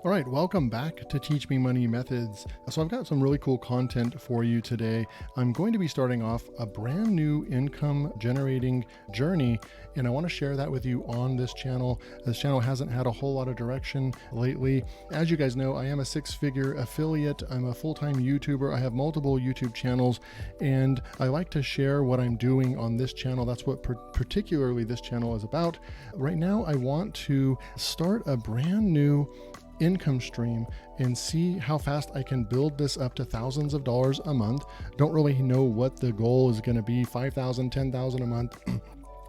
All right, welcome back to Teach Me Money Methods. So I've got some really cool content for you today. I'm going to be starting off a brand new income generating journey, and I want to share that with you on this channel. This channel hasn't had a whole lot of direction lately. As you guys know, I am a six-figure affiliate. I'm a full-time YouTuber. I have multiple YouTube channels, and I like to share what I'm doing on this channel. That's what particularly this channel is about. Right now, I want to start a brand new income stream and see how fast I can build this up to thousands of dollars a month. Don't really know what the goal is going to be, 5,000, 10,000 a month.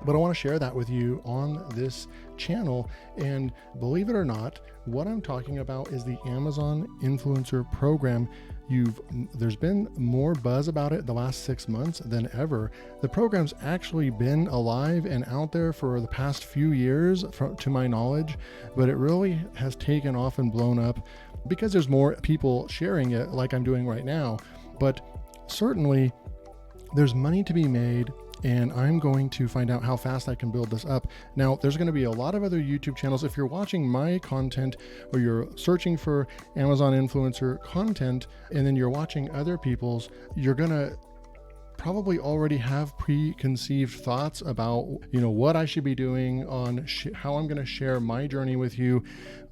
But I want to share that with you on this channel. And believe it or not, what I'm talking about is the Amazon Influencer Program. There's been more buzz about it the last 6 months than ever. The program's actually been alive and out there for the past few years, to my knowledge, but it really has taken off and blown up because there's more people sharing it like I'm doing right now. But certainly there's money to be made, and I'm going to find out how fast I can build this up. Now, there's going to be a lot of other YouTube channels. If you're watching my content or you're searching for Amazon influencer content and then you're watching other people's, you're going to probably already have preconceived thoughts about, what I should be doing on how I'm going to share my journey with you.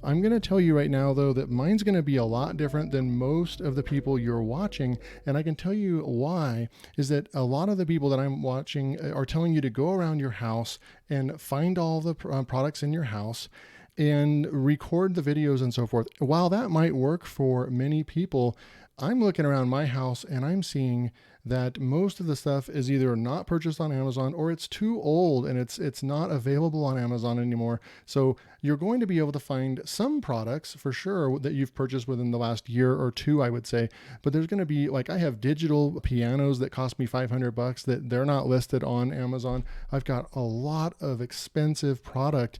I'm going to tell you right now, though, that mine's going to be a lot different than most of the people you're watching. And I can tell you why is that a lot of the people that I'm watching are telling you to go around your house and find all the products in your house and record the videos and so forth. While that might work for many people, I'm looking around my house and I'm seeing that most of the stuff is either not purchased on Amazon or it's too old and it's not available on Amazon anymore. So you're going to be able to find some products for sure that you've purchased within the last year or two, I would say. But there's going to be, like, I have digital pianos that cost me $500 that they're not listed on Amazon. I've got a lot of expensive product,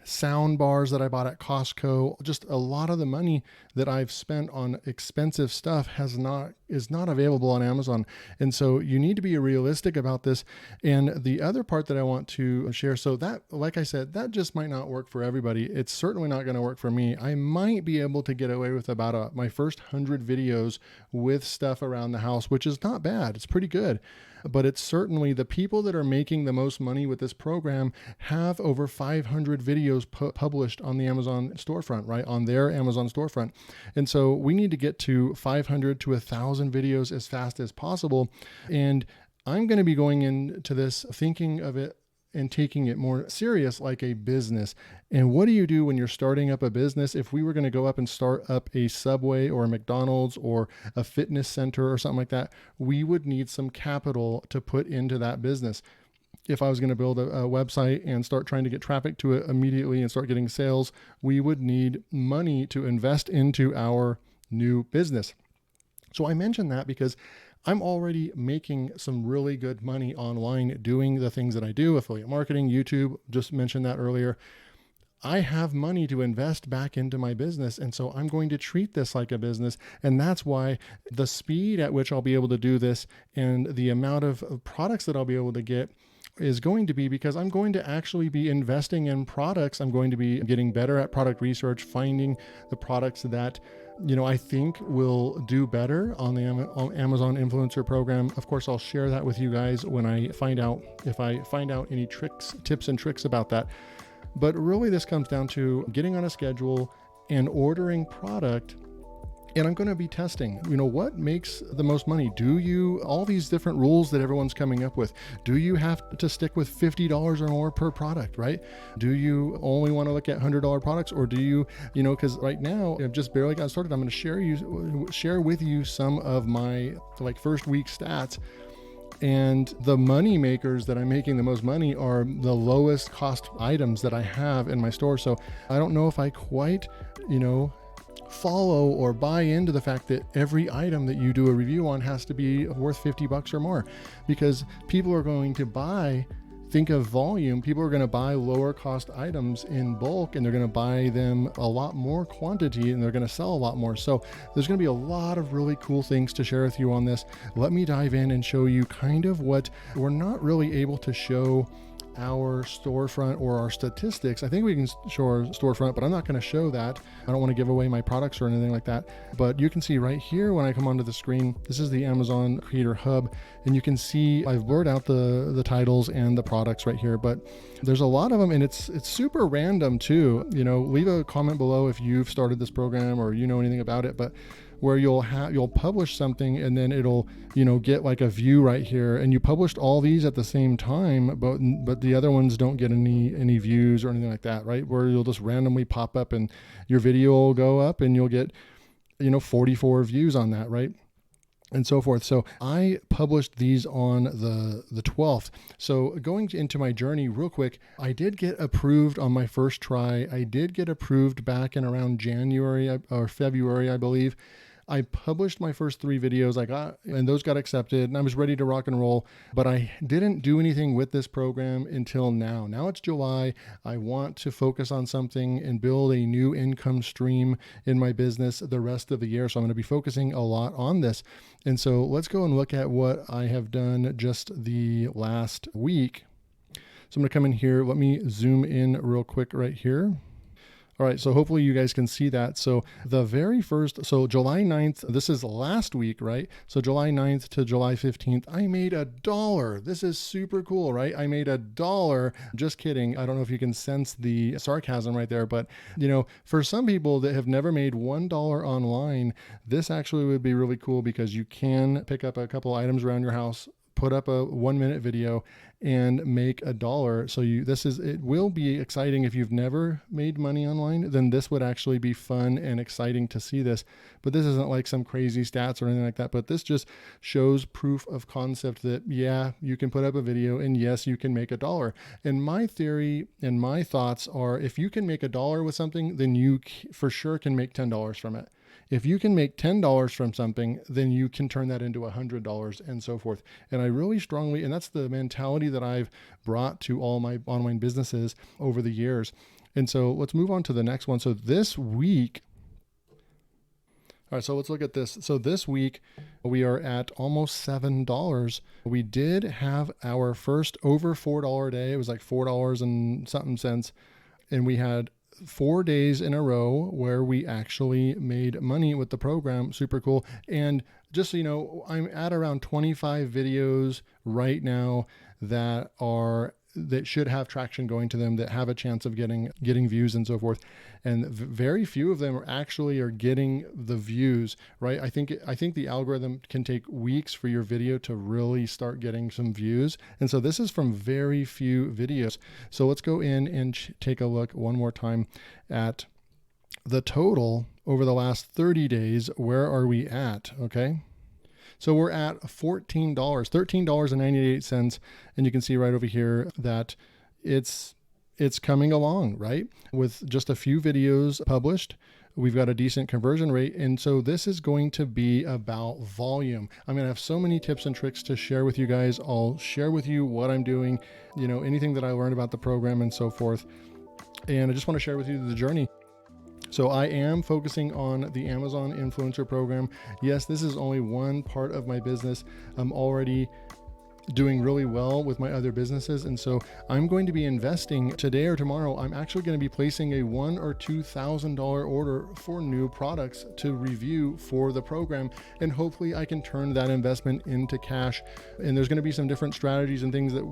sound bars that I bought at Costco. Just a lot of the money that I've spent on expensive stuff is not available on Amazon. And so you need to be realistic about this. And the other part that I want to share, so that, like I said, that just might not work for everybody. It's certainly not going to work for me. I might be able to get away with about my first 100 videos with stuff around the house, which is not bad. It's pretty good. But it's certainly the people that are making the most money with this program have over 500 videos published on the Amazon storefront, right? On their Amazon storefront. And so we need to get to 500 to 1,000 videos as fast as possible. And I'm going to be going into this thinking of it and taking it more serious like a business. And what do you do when you're starting up a business? If we were going to go up and start up a Subway or a McDonald's or a fitness center or something like that, we would need some capital to put into that business. If I was going to build a website and start trying to get traffic to it immediately and start getting sales, we would need money to invest into our new business. So I mention that because I'm already making some really good money online doing the things that I do, affiliate marketing, YouTube, just mentioned that earlier. I have money to invest back into my business. And so I'm going to treat this like a business. And that's why the speed at which I'll be able to do this and the amount of products that I'll be able to get is going to be because I'm going to actually be investing in products. I'm going to be getting better at product research, finding the products that I think will do better on the Amazon Influencer Program. Of course, I'll share that with you guys when I find out any tips and tricks about that. But really, this comes down to getting on a schedule and ordering product. And I'm going to be testing, what makes the most money? All these different rules that everyone's coming up with, do you have to stick with $50 or more per product, right? Do you only want to look at $100 products, or do you, because right now I've just barely got started. I'm going to share with you some of my first week stats. And the money makers that I'm making the most money are the lowest cost items that I have in my store. So I don't know if I quite, follow or buy into the fact that every item that you do a review on has to be worth $50 or more, because people are going to think of volume. People are going to buy lower cost items in bulk, and they're going to buy them a lot more quantity, and they're going to sell a lot more. So there's going to be a lot of really cool things to share with you on this. Let me dive in and show you kind of what we're not really able to show our storefront or our statistics. I think we can show our storefront, but I'm not going to show that. I don't want to give away my products or anything like that. But you can see right here when I come onto the screen, this is the Amazon Creator Hub, and you can see I've blurred out the titles and the products right here, but there's a lot of them, and it's super random too. Leave a comment below if you've started this program or you know anything about it, but where you'll publish something and then it'll get like a view right here, and you published all these at the same time, but the other ones don't get any views or anything like that, right? Where you'll just randomly pop up and your video will go up and you'll get 44 views on that, right? And so forth. So I published these on the 12th. So going into my journey real quick, I did get approved on my first try. I did get approved back in around January or February, I believe. I published my first 3 videos and those got accepted, and I was ready to rock and roll, but I didn't do anything with this program until now. Now it's July. I want to focus on something and build a new income stream in my business the rest of the year. So I'm going to be focusing a lot on this. And so let's go and look at what I have done just the last week. So I'm going to come in here. Let me zoom in real quick right here. All right, so hopefully you guys can see that. So the very first, so July 9th, this is last week, right? So July 9th to July 15th, I made $1. This is super cool, right? I made $1. Just kidding. I don't know if you can sense the sarcasm right there, but for some people that have never made $1 online, this actually would be really cool because you can pick up a couple items around your house, put up a 1-minute video and make $1. So it will be exciting. If you've never made money online, then this would actually be fun and exciting to see this. But this isn't like some crazy stats or anything like that. But this just shows proof of concept that, yeah, you can put up a video and yes, you can make $1. And my theory and my thoughts are, if you can make $1 with something, then you for sure can make $10 from it. If you can make $10 from something, then you can turn that into $100 and so forth. And I really strongly, and that's the mentality that I've brought to all my online businesses over the years. And so let's move on to the next one. So this week, all right, so let's look at this. So this week we are at almost $7. We did have our first over $4 day. It was like $4 and something cents. And we had 4 days in a row where we actually made money with the program. Super cool. And just so you know, I'm at around 25 videos right now that should have traction going to them, that have a chance of getting views and so forth. And very few of them are getting the views, right? I think the algorithm can take weeks for your video to really start getting some views. And so this is from very few videos. So let's go in and take a look one more time at the total over the last 30 days. Where are we at? Okay. So we're at $14, $13.98. And you can see right over here that it's coming along, right? With just a few videos published, we've got a decent conversion rate. And so this is going to be about volume. I'm going to have so many tips and tricks to share with you guys. I'll share with you what I'm doing, anything that I learned about the program and so forth. And I just want to share with you the journey. So I am focusing on the Amazon Influencer Program. Yes, this is only one part of my business. I'm already doing really well with my other businesses. And so I'm going to be investing today or tomorrow. I'm actually going to be placing a $1,000 or $2,000 order for new products to review for the program. And hopefully I can turn that investment into cash. And there's going to be some different strategies and things that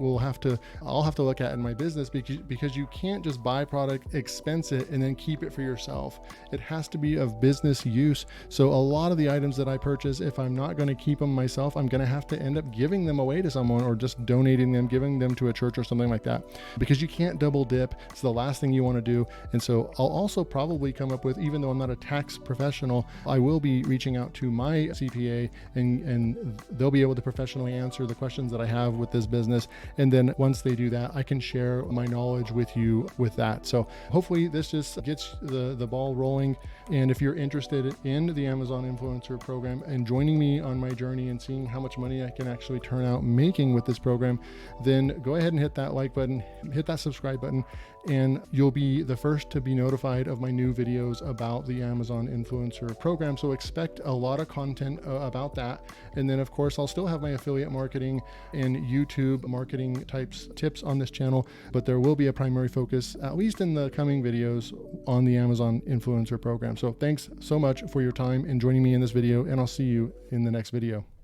I'll have to look at in my business, because you can't just buy product, expense it, and then keep it for yourself. It has to be of business use. So a lot of the items that I purchase, if I'm not going to keep them myself, I'm going to have to end up giving them away to someone, or just donating them, giving them to a church or something like that, because you can't double dip. It's the last thing you want to do. And so I'll also probably come up with, even though I'm not a tax professional, I will be reaching out to my CPA, and they'll be able to professionally answer the questions that I have with this business. And then once they do that, I can share my knowledge with you with that. So hopefully this just gets the ball rolling. And if you're interested in the Amazon Influencer Program and joining me on my journey and seeing how much money I can actually turn out making making with this program, then go ahead and hit that like button, hit that subscribe button, and you'll be the first to be notified of my new videos about the Amazon Influencer Program. So expect a lot of content about that. And then of course, I'll still have my affiliate marketing and YouTube marketing types tips on this channel, but there will be a primary focus, at least in the coming videos, on the Amazon Influencer Program. So thanks so much for your time and joining me in this video, and I'll see you in the next video.